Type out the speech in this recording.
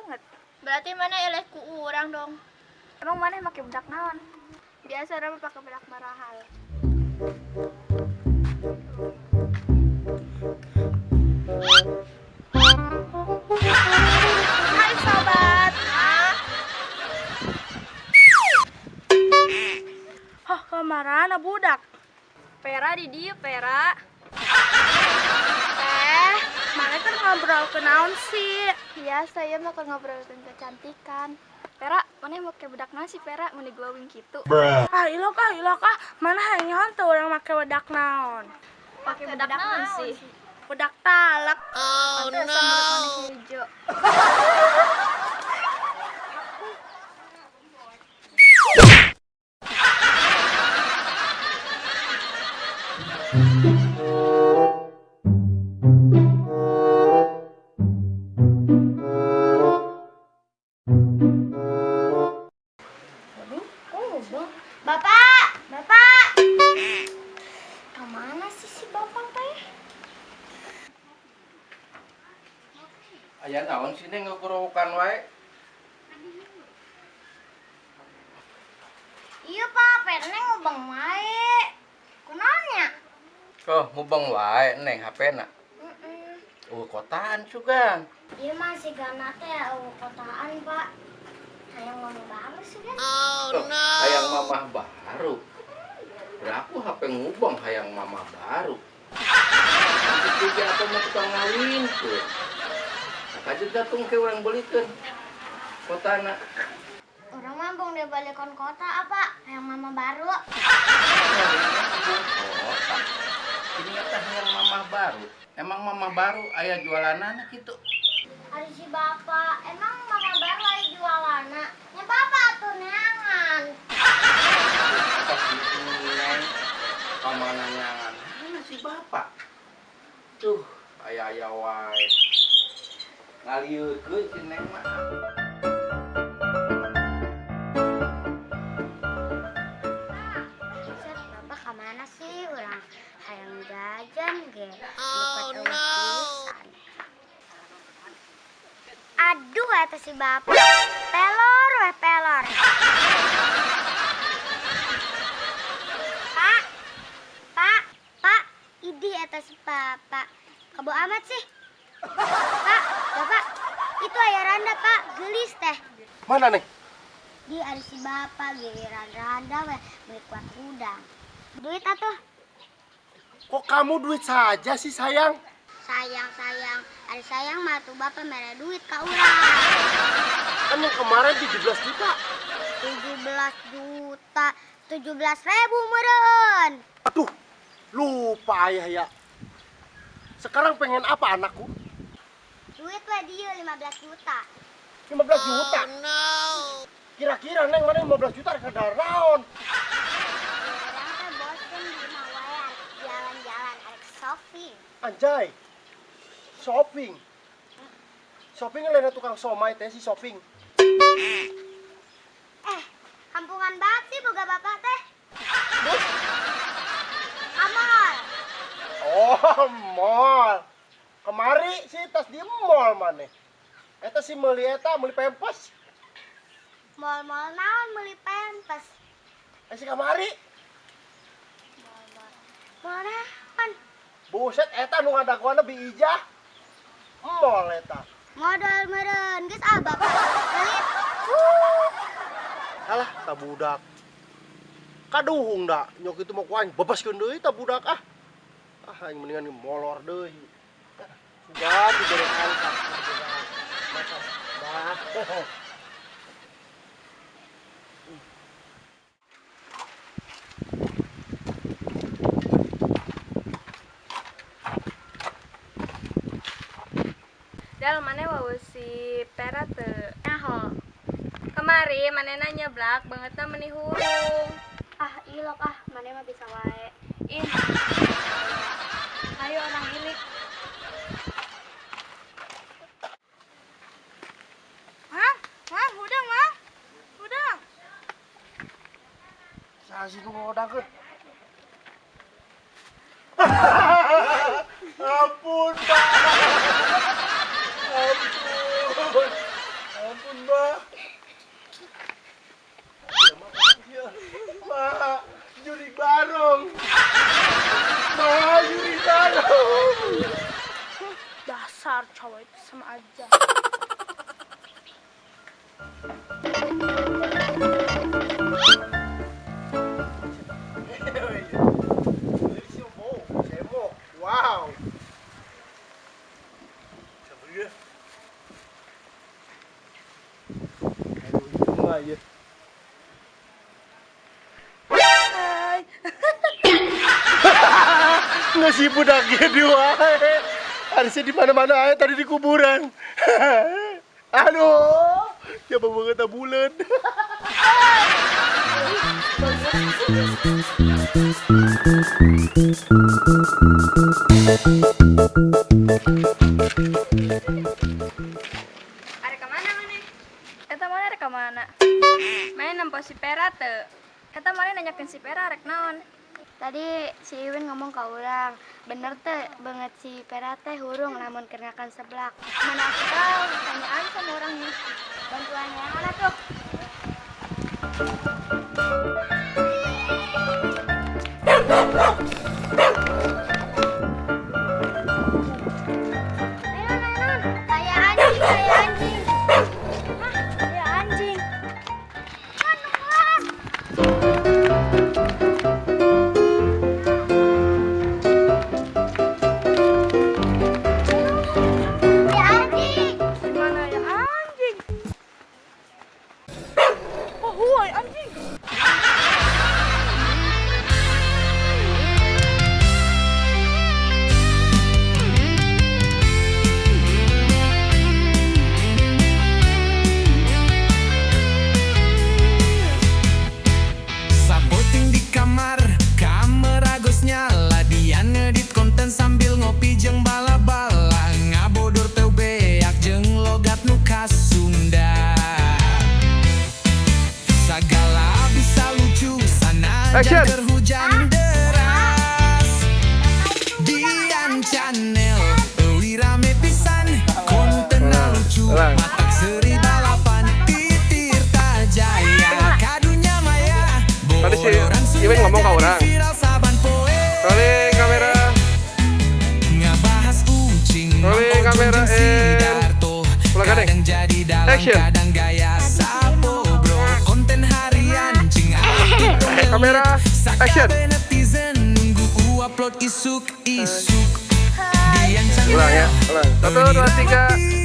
banget. Berarti mana eleh ku urang dong. Emang mana make bedak naon? Biasa orang pakai bedak marahal. Hai sobat. Hah, kamarana budak. Pera di dieu Pera. Mana kan ngobrol ke naon sih? Biasa ya mah ngobrol tentang kecantikan. Pera, mana mau ke bedak nasi Pera, mau glowing gitu. Ilok ah. Mana hanyawan tuh orang make bedak naon? Pakai bedak naon sih? Bedak talak. Oh no. Sambal hijau. Bapak! Kemana sih si bapak teh? Aya naon sih Neng ngekurukan wae? Iya pak, peneng ngubeng wae. Kunaonnya? Oh, ngubeng wae Neng HP-na. Kotaan sugan. Iya masih gana teh kotaan pak. Hayang mama baru sih kan? Hayang mamah baru. Berapa HP ngubeng hayang mamah baru. Nanti dia apa mau tukang ngawin tuh. Aja datang ke orang belikeun. Kotana. Orang mambung dia balikan kota apa? Hayang mama baru. Kota. Ini eta hayang mamah baru. Emang mamah baru aya jualanana kitu. Hari si bapak, emang mama baru lagi jualana. Nya bapak atuh neangan. Apa sih Neng? Pamana nyangan. Mana si bapak? Tuh, aya wae. Ngalieukeun si Neng mah. Set, bapak kemana sih? Urang hayang jajan ge. Aduh, eta si bapak. Pelor. Pak, idi eta si bapak. Kebo amat sih. Bapak, itu aya randa pak, gelis teh. Mana Neng? Di ada si bapak, giliran randa weh, beli kuat udang. Duit atuh. Kok kamu duit saja sih sayang? Sayang. Ada sayang mah tuh bapak mere duit ka urang. Kan yang kemarin 17 juta. 17.000 meureun. Aduh, lupa ayah ya. Sekarang pengen apa anakku? Duit weh dieu 15 juta. 15 juta? Kira-kira Neng mana 15 juta rek ada naon? Urang teh bosen di rumah wae arek jalan-jalan arek shopping. Anjay. Shopping. Shopping lain tukang somai teh si shopping. Kampungan banget sih boga bapak teh. Kamol. Oh, mall. Kemari sih tas di mall maneh. Eta si meuli pempes. Mall-mall naon meuli pempes. Si kamari. Mall naon? Buset eta nu ngadaguana bi ijah. Mall eta. Modal meureun geus bapak. Pelit. Alah, tak budak. Kaduhung da, nyok itu mau kuaing bebaskeun deui tak budak ah. Aing mendingan molor deui. Sudah diberi angkat. Dah. Dal mana wae si Pera teu. Nyaho. Kemari mana nanya blak bangetna meuni hurung. Ilok mana mah bisa wae. Ih. Ayo orang ilik. Udang. Sasi nu ngodangkeun. Ampun, Pak. Ampun. Ma. Ma, juri bareng. Ma, juri bareng. Dasar cowok itu sama aja. Wow. Siapa dia? Aduh, itu mah ya. Hai. Ngasih budaknya dua. Harusnya di mana-mana aja tadi di kuburan. Aduh, coba banget bulan. Ada kemana mana? Eta mana rek mana? Main nempo si Pera teu. Eta mana nanyakeun si Pera rek naon? Tadi si Iwin ngomong ke orang, bener teh banget si Pera teh hurung lamun kenakan seblak. Mana aku tahu, tanya aja sama orangnya. Bantuan yang mana tuh? Ayo, kayak anjing, kayak anjing. Hah, kayak anjing. Kayak anjing. Gimana ya anjing? Oh, huay anjing. Sapoting di kamar, kamera gus nyala. Dia ngedit konten sambil ngopi jeung bala-bala. Ngabodor teu beak jeung logat nu kasunda. Sagala bisa lucu, sanajan Action. keur hujan deras. Dian channel, euy rame pisan. Kontenna lucu, Ulang. matak seuri balapan. Titir tajaya, kadunya maya. Tadi si Iwin ngomong ke orang. Rolling kamera. Ngabahas kucing, Rolling kamera, ulang kadang. kadang jadi dalam, Action. kadang gaya sapo bro. Konten harian cing Kamera, action. netizen nunggu upload isuk-isuk. Dian Ulang ya, ulang. 1, 2, 3.